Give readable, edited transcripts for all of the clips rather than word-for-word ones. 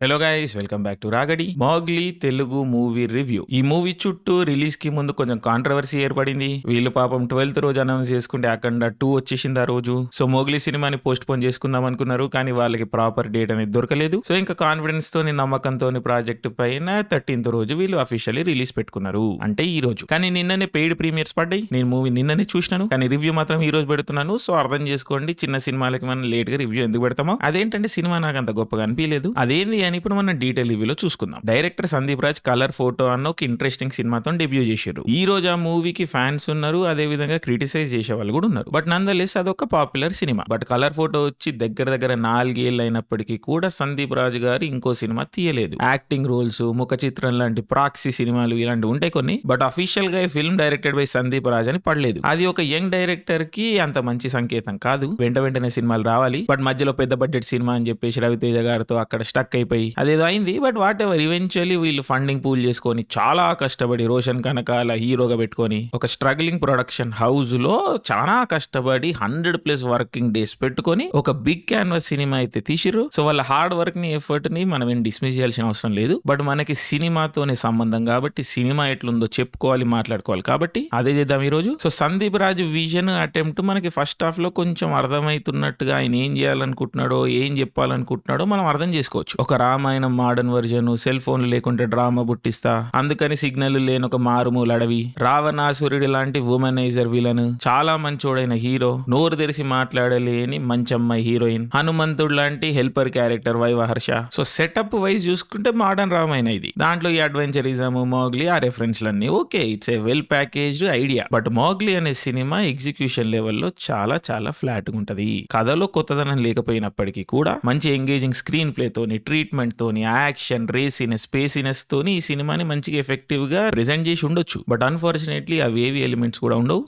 Hello guys, welcome back to రాగడి Mowgli Telugu movie review. ఈ movie చుట్టూ రిలీజ్ కి ముందు కొంచెం కాంట్రవర్సీ ఏర్పడింది. వీళ్ళు పాపం 12th రోజు అనౌన్స్ చేసుకుంటే అఖండ 2 వచ్చేసింది ఆ రోజు. సో మోగ్లీ సినిమాని పోస్ట్ పోన్ చేసుకుందాం అనుకున్నారు, కానీ వాళ్ళకి ప్రాపర్ డేట్ అనేది దొరకలేదు. సో ఇంకా కాన్ఫిడెన్స్ తోని నమ్మకంతో ప్రాజెక్ట్ పైన 13th రోజు వీళ్ళు అఫీషియల్లీ రిలీజ్ పెట్టుకున్నారు, అంటే ఈ రోజు. కానీ నిన్ననే పెయిడ్ ప్రీమియర్స్ పడ్డాయి. నేను మూవీ నిన్ననే చూసినాను, కానీ రివ్యూ మాత్రం ఈ రోజు పెడుతున్నాను. సో అర్థం చేసుకోండి, చిన్న సినిమాలకి మనం లేట్ గా రివ్యూ ఎందుకు పెడతామో. అదేంటంటే సినిమా నాకు అంత గొప్పగా అనిపించలేదు. అదేంది అని ఇప్పుడు మనం డీటెయిల్ రివ్యూలో చూసుకుందాం. Director Sandeep Raj colour photo అన్న ఒక ఇంట్రెస్టింగ్ సినిమాతో డెబ్యూ చేశారు. ఈ రోజు ఆ మూవీకి ఫ్యాన్స్ ఉన్నారు, అదే విధంగా క్రిటిసైజ్ చేసే వాళ్ళు కూడా ఉన్నారు. బట్ నందలెస్ అదొక popular cinema. But colour photo వచ్చి దగ్గర 4 ఏళ్ళు అయినప్పటికీ కూడా సందీప్ రాజ్ గారు ఇంకో సినిమా తీయలేదు. యాక్టింగ్ రోల్స్, ముఖ చిత్రం లాంటి ప్రాక్సీ సినిమాలు ఇలాంటివి ఉంటాయి కొన్ని. బట్ అఫీషియల్ గా film directed by Sandeep Raj అని పడలేదు. అది ఒక యంగ్ డైరెక్టర్ కి అంత మంచి సంకేతం కాదు. వెంటనే సినిమాలు రావాలి, బట్ మధ్యలో పెద్ద బడ్జెట్ సినిమా అని చెప్పేసి రవితేజ గారితో అక్కడ స్టక్ అయిపోయి అదేదో అయింది. బట్ వాట్ ఎవర్, ఈవెన్చువల్లీ వీళ్ళు ఫండింగ్ పూల్ చేసుకొని చాలా కష్టపడి రోషన్ కనకాల హీరోగా పెట్టుకొని ఒక స్ట్రగ్లింగ్ ప్రొడక్షన్ హౌస్ లో చాలా కష్టపడి 100+ వర్కింగ్ డేస్ పెట్టుకొని ఒక బిగ్ క్యాన్వాస్ సినిమా అయితే తీసిరు. సో వాళ్ళ హార్డ్ వర్క్ ని, ఎఫర్ట్ ని మనం ఏం డిస్మిస్ చేయాల్సిన అవసరం లేదు. బట్ మనకి సినిమాతోనే సంబంధం కాబట్టి సినిమా ఎట్లుందో చెప్పుకోవాలి, మాట్లాడుకోవాలి. కాబట్టి అదే చేద్దాం ఈ రోజు. సో సందీప్ రాజు విజన్ అటెంప్ట్ మనకి ఫస్ట్ హాఫ్ లో కొంచెం అర్థమవుతున్నట్టుగా ఆయన ఏం చేయాలనుకుంటున్నాడో, ఏం చెప్పాలనుకుంటున్నాడో మనం అర్థం చేసుకోవచ్చు. ఒక రామాయణం మోడర్న్ వర్జన్, సెల్ ఫోన్లు లేకుంటే డ్రామా బుట్టిస్తా, అందుకని సిగ్నల్ లేని ఒక మారుమూల అడవి, రావణాసురుడి లాంటి ఉమనైజర్ విలన్, చాలా మంచోడైన హీరో, నోరు తెరిసి మాట్లాడలేని మంచమ్మాయి హీరోయిన్, హనుమంతుడు లాంటి హెల్పర్ క్యారెక్టర్ వైవహర్ష. సో సెటప్ వైజ్ చూసుకుంటే మోడర్న్ రామాయణ ఇది. దాంట్లో ఈ అడ్వెంచరిజం, మోగ్లీ ఆ రెఫరెన్స్లన్నీ okay, it's a well packaged idea. But Mowgli అనే సినిమా ఎగ్జిక్యూషన్ లెవెల్లో చాలా ఫ్లాట్ గా ఉంటది. కథలో కొత్తదనం లేకపోయినప్పటికీ కూడా మంచి ఎంగేజింగ్ స్క్రీన్ ప్లే తోని, ట్రీట్మెంట్ తోని, యాక్షన్, రేసినెస్, స్పేసినెస్ తోని ఈ సినిమాని మంచిగా ఎఫెక్టివ్ గా ప్రెజెంట్ చేసి ఉండొచ్చు. బట్ అన్ఫార్చునేట్లీ అవేవి ఎలిమెంట్స్ కూడా ఉండవు.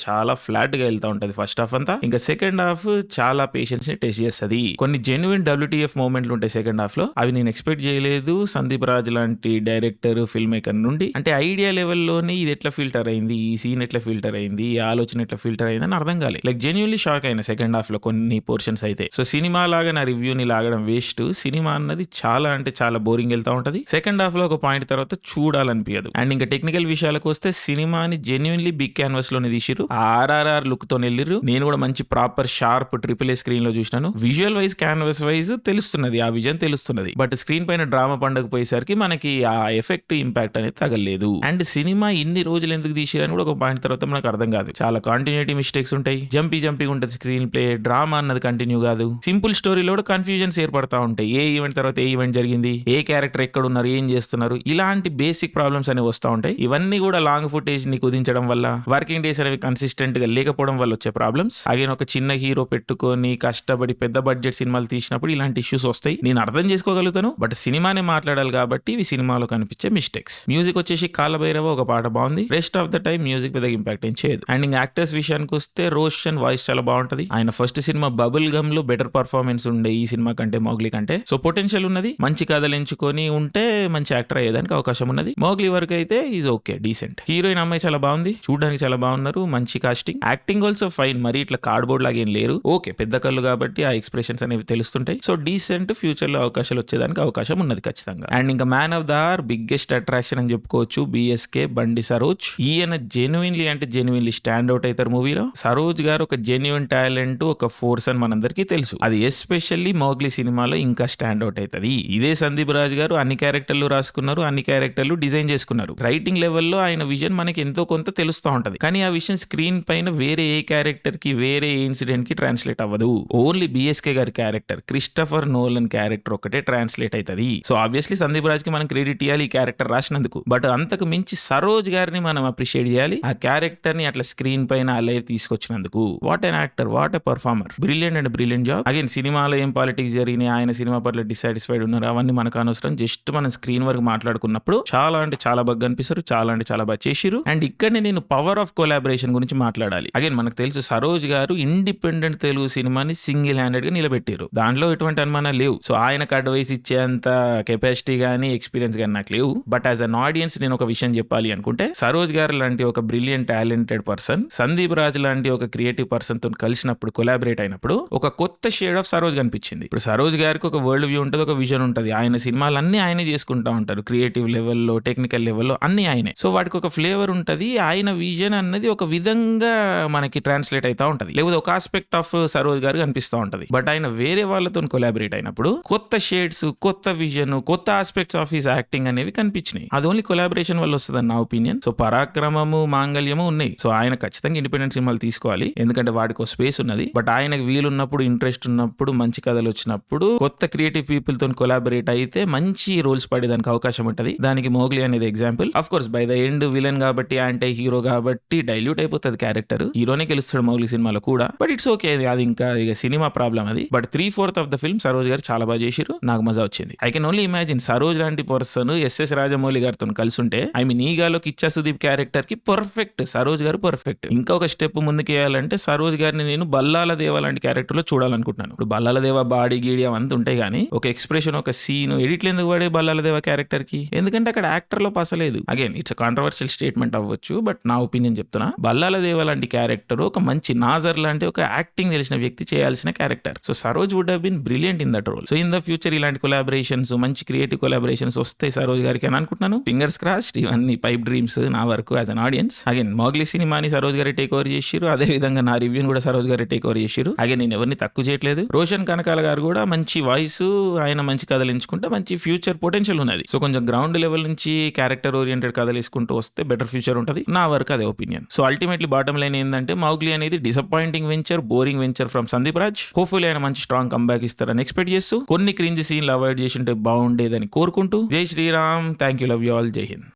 చాలా ఫ్లాట్ గా వెళ్తా ఉంటది ఫస్ట్ హాఫ్ అంతా. ఇంకా సెకండ్ హాఫ్ చాలా పేషెన్స్ ని టెస్ట్ చేస్తుంది. కొన్ని జెన్యున్ WTF మూమెంట్లు ఉంటాయి సెకండ్ హాఫ్ లో, అవి నేను ఎక్స్పెక్ట్ చేయలేదు సందీప్ రాజ్ లాంటి డైరెక్టర్, ఫిల్మ్ మేకర్ నుండి. అంటే ఐడియా లెవెల్లోనే ఇది ఎట్లా ఫిల్టర్ అయింది, ఈ సీన్ ఎట్లా ఫిల్టర్ అయింది, ఈ ఆలోచన ఎట్లా ఫిల్టర్ అయింది అని అర్థం కాలేదు. లైక్ జెన్యున్లీ షాక్ అయిన సెకండ్ హాఫ్ లో కొన్ని పోర్షన్స్ అయితే. సో సినిమా లాగా నా రివ్యూని లాగడం వేస్ట్. సినిమా అన్నది చాలా బోరింగ్ వెళ్తా ఉంటది. సెకండ్ హాఫ్ లో ఒక పాయింట్ తర్వాత చూడాలనిపించదు. అండ్ ఇంకా టెక్నికల్ విషయాలకు వస్తే సినిమాని జెన్యున్లీ బిగ్ క్యాన్వాస్ లోనే తీసిరు. RRR లుక్ తో వెళ్ళిరు. నేను కూడా మంచి ప్రాపర్ షార్ప్ AAA స్క్రీన్ లో చూసినాను. విజువల్ వైజ్, క్యాన్వాస్ వైజ్ తెలుస్తున్నది, ఆ విజన్ తెలుస్తున్నది. బట్ స్క్రీన్ పైన డ్రామా పండుగ పోయేసరికి మనకి ఆ ఎఫెక్ట్, ఇంపాక్ట్ అనేది తగలేదు. అండ్ సినిమా ఇన్ని రోజులు ఎందుకు తీసిరని కూడా ఒక పాయింట్ తర్వాత మనకు అర్థం కాదు. చాలా కంటిన్యూటీ మిస్టేక్స్ ఉంటాయి, జంపీ ఉంటుంది స్క్రీన్ ప్లే, డ్రామా అన్నది కంటిన్యూ కాదు. సింపుల్ స్టోరీలో కూడా కన్ఫ్యూజన్స్ ఏర్పడతా ఉంటాయి. ఏ ఈవెంట్ తర్వాత ఏ ఈవెంట్ జరిగింది, ఏ క్యారెక్టర్ ఎక్కడ ఉన్నారు, ఏం చేస్తున్నారు, ఇలాంటి బేసిక్ ప్రాబ్లమ్స్ అనేవి వస్తూ ఉంటాయి. ఇవన్నీ కూడా లాంగ్ ఫుటేజ్ ని కుదించడం వల్ల, వర్కింగ్ డేస్ అనేవి కన్సిస్టెంట్ గా లేకపోవడం వల్ల వచ్చే ప్రాబ్లమ్స్. అగైన్ ఒక చిన్న హీరో పెట్టుకొని కష్టపడి పెద్ద బడ్జెట్ సినిమాలు తీసినప్పుడు ఇలాంటి ఇష్యూస్ వస్తాయి. నేను అర్థం చేసుకోగలుగుతాను, బట్ సినిమానే మాట్లాడాలి కాబట్టి ఇవి సినిమాలో కనిపించే మిస్టేక్స్. మ్యూజిక్ వచ్చేసి కాలభైరవ ఒక పాట బాగుంది. Rest of the time music పెద్దగా ఇంపాక్ట్ ఏం చేయదు. అండ్ ఇంకా యాక్టర్స్ విషయానికి వస్తే రోషన్ వాయిస్ చాలా బాగుంటది. ఆయన ఫస్ట్ సినిమా బబుల్ గమ్ లో బెటర్ పర్ఫార్మెన్స్ ఉండే ఈ సినిమా కంటే, మోగ్లీ కంటే. సో పొటెన్షియల్ ఉన్నది, మంచి కథలు ఎంచుకొని ఉంటే మంచి యాక్టర్ అయ్యేదానికి అవకాశం ఉన్నది. మోగ్లీ వరకు అయితే ఈజ్ ఓకే, డీసెంట్. హీరోయిన్ అమ్మాయి చాలా బాగుంది, చూడడానికి చాలా బాగున్నారు, మంచి కాస్టింగ్. యాక్టింగ్ ఆల్సో ఫైన్, మరి ఇట్లా కార్డ్బోర్డ్ లాగా ఏం లేరు. ఓకే, పెద్ద కళ్ళు కాబట్టి ఆ ఎక్స్ప్రెషన్స్ అనేవి తెలుస్తుంటాయి. సో డీసెంట్, ఫ్యూచర్ లో అవకాశాలు వచ్చేదానికి అవకాశం ఉన్నది ఖచ్చితంగా. అండ్ ఇంకా man of the hour, biggest attraction అని చెప్పుకోవచ్చు BSK బండి సరోజ్. ఈయన జెన్యున్లీ స్టాండ్ అవుట్ అవుతారు మూవీలో. సరోజ్ గారు ఒక జెన్యున్ టాలెంట్, ఒక ఫోర్స్ అని మనందరికీ తెలుసు. అది ఎస్పెషల్లీ మోగ్లీ సినిమాలో ఇంకా స్టాండ్ అవుట్ అవుతుంది. ఇదే సందీప్ రాజ్ గారు అన్ని క్యారెక్టర్లు రాసుకున్నారు, అన్ని క్యారెక్టర్లు డిజైన్ చేసుకున్నారు. రైటింగ్ లెవెల్లో ఆయన విజన్ మనకి ఎంతో కొంత తెలుస్తూ ఉంటది. కానీ ఆ విషయం స్క్రీన్ పైన వేరే ఏ క్యారెక్టర్ కి, వేరే ఏ ఇన్సిడెంట్ కి ట్రాన్స్లేట్ అవ్వదు. ఓన్లీ BSK గారి క్యారెక్టర్, క్రిస్టఫర్ నోలన్ క్యారెక్టర్ ఒకటే ట్రాన్స్లేట్ అవుతుంది. సో ఆబ్వియస్లీ సందీప్ రాజ్ కి మనం క్రెడిట్ ఇవ్వాలి ఈ క్యారెక్టర్ రాసినందుకు. బట్ అంతకు మించి సరోజ్ గారిని మనం అప్రిషియేట్ చేయాలి, ఆ క్యారెక్టర్ ని అట్లా స్క్రీన్ పైన ఆ లైవ్ తీసుకొచ్చినందుకు. What an actor, what a performer, brilliant job. Again సినిమాలో ఏం పాలిటిక్స్ జరిగినాయి, ఆయన సినిమా పట్ల డిసాటిస్ఫైడ్ ఉన్నారు, అవన్నీ మనకు అనవసరం. జస్ట్ మనం స్క్రీన్ వరకు మాట్లాడుకున్నప్పుడు చాలా బాగా కనిపిస్తారు, చాలా బాగా చేసిరు. అండ్ ఇక్కడనే నేను పవర్ ఆఫ్ కొలాబరేషన్ గురించి మాట్లాడాలి. అగైన్ మనకు తెలుసు సరోజ్ గారు ఇండిపెండెంట్ తెలుగు సినిమాని సింగిల్ హ్యాండెడ్ గా నిలబెట్టారు, దాంట్లో ఎటువంటి అనుమానాలు లేవు. సో ఆయనకు అడ్వైస్ ఇచ్చేంత కెపాసిటీ గానీ, ఎక్స్పీరియన్స్ గానీ నాకు లేవు. బట్ యాజ్ అన్ ఆడియన్స్ నేను ఒక విషయం చెప్పాలి అనుకుంటే, సరోజ్ గారు లాంటి ఒక brilliant talented person Sandeep Raj లాంటి ఒక క్రియేటివ్ పర్సన్ తో కలిసినప్పుడు, కొలాబరేట్ అయినప్పుడు ఒక కొత్త షేడ్ ఆఫ్ సరోజ్ కనిపించింది. ఇప్పుడు సరోజ్ గారికి ఒక వరల్డ్ వ్యూ ఉంటది, ఒక విజన్ ఉంటది. ఆయన సినిమాలన్నీ ఆయనే చేసుకుంటా ఉంటారు. క్రియేటివ్ లెవెల్‌లో, టెక్నికల్ లెవెల్‌లో అన్నీ ఆయనే. సో వాటికి ఒక ఫ్లేవర్ ఉంటది. ఆయన విజన్ అన్నది ఒక విధంగా మనకి ట్రాన్స్‌లేట్ అయితా ఉంటది. లేకపోతే ఒక ఆస్పెక్ట్ ఆఫ్ సరోజ్ గారు కనిపిస్తా ఉంటది. బట్ ఆయన వేరే వాళ్ళతోని కొలాబరేట్ అయినప్పుడు కొత్త షేడ్స్, కొత్త విజన్, కొత్త ఆస్పెక్ట్స్ ఆఫ్ హిస్ యాక్టింగ్ అనేవి కనిపించినాయి. అది ఓన్లీ కొలాబరేషన్ వల్ల వస్తదని నా ఒపీనియన్. సో పరాక్రమము, మాంగళ్యము ఉన్నాయి. సో ఆయన ఖచ్చితంగా ఇండిపెండెంట్ సినిమాలు తీసుకోవాలి. ఎందుకంటే వాడికి ఒక స్పేస్ ఉన్నది. బట్ ఆయనకు వీలున్నప్పుడు, ఇంట్రెస్ట్ ఉన్నప్పుడు, మంచి కథలు వచ్చినప్పుడు కొత్త క్రియేటివ్ పీపుల్ తో కొలాబరేట్ అయితే మంచి రోల్స్ పడేదానికి అవకాశం ఉంటది. దానికి మోగ్లీ అనేది example. Of course by the end villain కాబట్టి, యాంటీ హీరో కాబట్టి డైల్యూట్ అయిపోతుంది క్యారెక్టర్. హీరోనే గెలుస్తాడు మోగ్లీ సినిమాలో కూడా. బట్ ఇట్స్ ఓకే, అది ఇంకా ఇక సినిమా ప్రాబ్లం అది. But 3/4 of the film Saroj garu చాలా బాగా చేశారు. నాకు మజా వచ్చింది. I can only imagine Saroj లాంటి పర్సన్ ఎస్ఎస్ రాజమౌళి గారితో కలిసి ఉంటే, ఐ మీన్ ఈగాలో కిచ్చా సుదీప్ క్యారెక్టర్ కి పర్ఫెక్ట్. సరోజ్ గారు పర్ఫెక్ట్. ఇంకా ఒక స్టెప్ ముందుకు వేయాలంటే సరోజ్ గారిని నేను బల్లాల దేవ లాంటి క్యారెక్టర్ లో చూడాలనుకుంటున్నాను. ఇప్పుడు బల్లాల దేవ బాడీ గీడి అవంతా ఉంటాయి కానీ ఒక ఎక్స్ప్రెషన్, ఒక సీన్ ఎడిట్లు ఎందుకు పడే బల్లాల దేవ క్యారెక్టర్ కి? ఎందుకంటే అక్కడ యాక్టర్ లో పసలేదు. అగైన్ ఇట్స్ కాంట్రవర్షియల్ స్టేట్మెంట్ అవ్వచ్చు, బట్ నా ఒపీనియన్ చెప్తున్నా. బల్లాల దేవ లాంటి క్యారెక్టర్ ఒక మంచి నాజర్ లాంటి ఒక యాక్టింగ్ తెలిసిన వ్యక్తి చేయాల్సిన character. So Saroj would have been brilliant in that role. So in the future ఇలాంటి కొలాబరేషన్స్, మంచి క్రియేటివ్ కొలాబరేషన్స్ వస్తాయి సరోజ్ గారికి అని అనుకుంటున్నాను. Fingers crossed. ఇవన్నీ పైప్ డ్రీమ్స్ నా వరకు as an audience. Again Mowgli సినిమాని సరోజ్ గారి టేక్ ఓవర్ చేసిరు. అదే విధంగా నా రివ్యూని కూడా సరోజ్ గారి టేక్ ఓవర్ చేసిరు. అగైన్ నేను ఎవరిని తక్కువ చేయట్లేదు. రోషన్ కనకాల గారు కూడా మంచి వాయిస్, ఆయన మంచి కథలు ఎంచుకుంటే మంచి ఫ్యూచర్ పొటెన్షియల్ ఉన్నది. సో కొంచెం గ్రౌండ్ లెవెల్ నుంచి క్యారెక్టర్ ఓరియంటెడ్ కథలు వేసుకుంటూ వస్తే బెటర్ ఫ్యూచర్ ఉంటుంది. నా వరకు అదే opinion. So ultimately bottom line ఏంటంటే మౌగ్లీ అనేది disappointing venture, boring venture from Sandeep Raj. Hopefully ఆయన మంచి స్ట్రాంగ్ కంబ్యాక్ ఇస్తారని ఎక్స్పెక్ట్ చేస్తూ, కొన్ని క్రింజ్ సీన్లు అవాయిడ్ చేసి ఉంటే బాగుండేదని కోరుకుంటూ, Jai Shri Ram. Thank you, love you all, Jai Hind.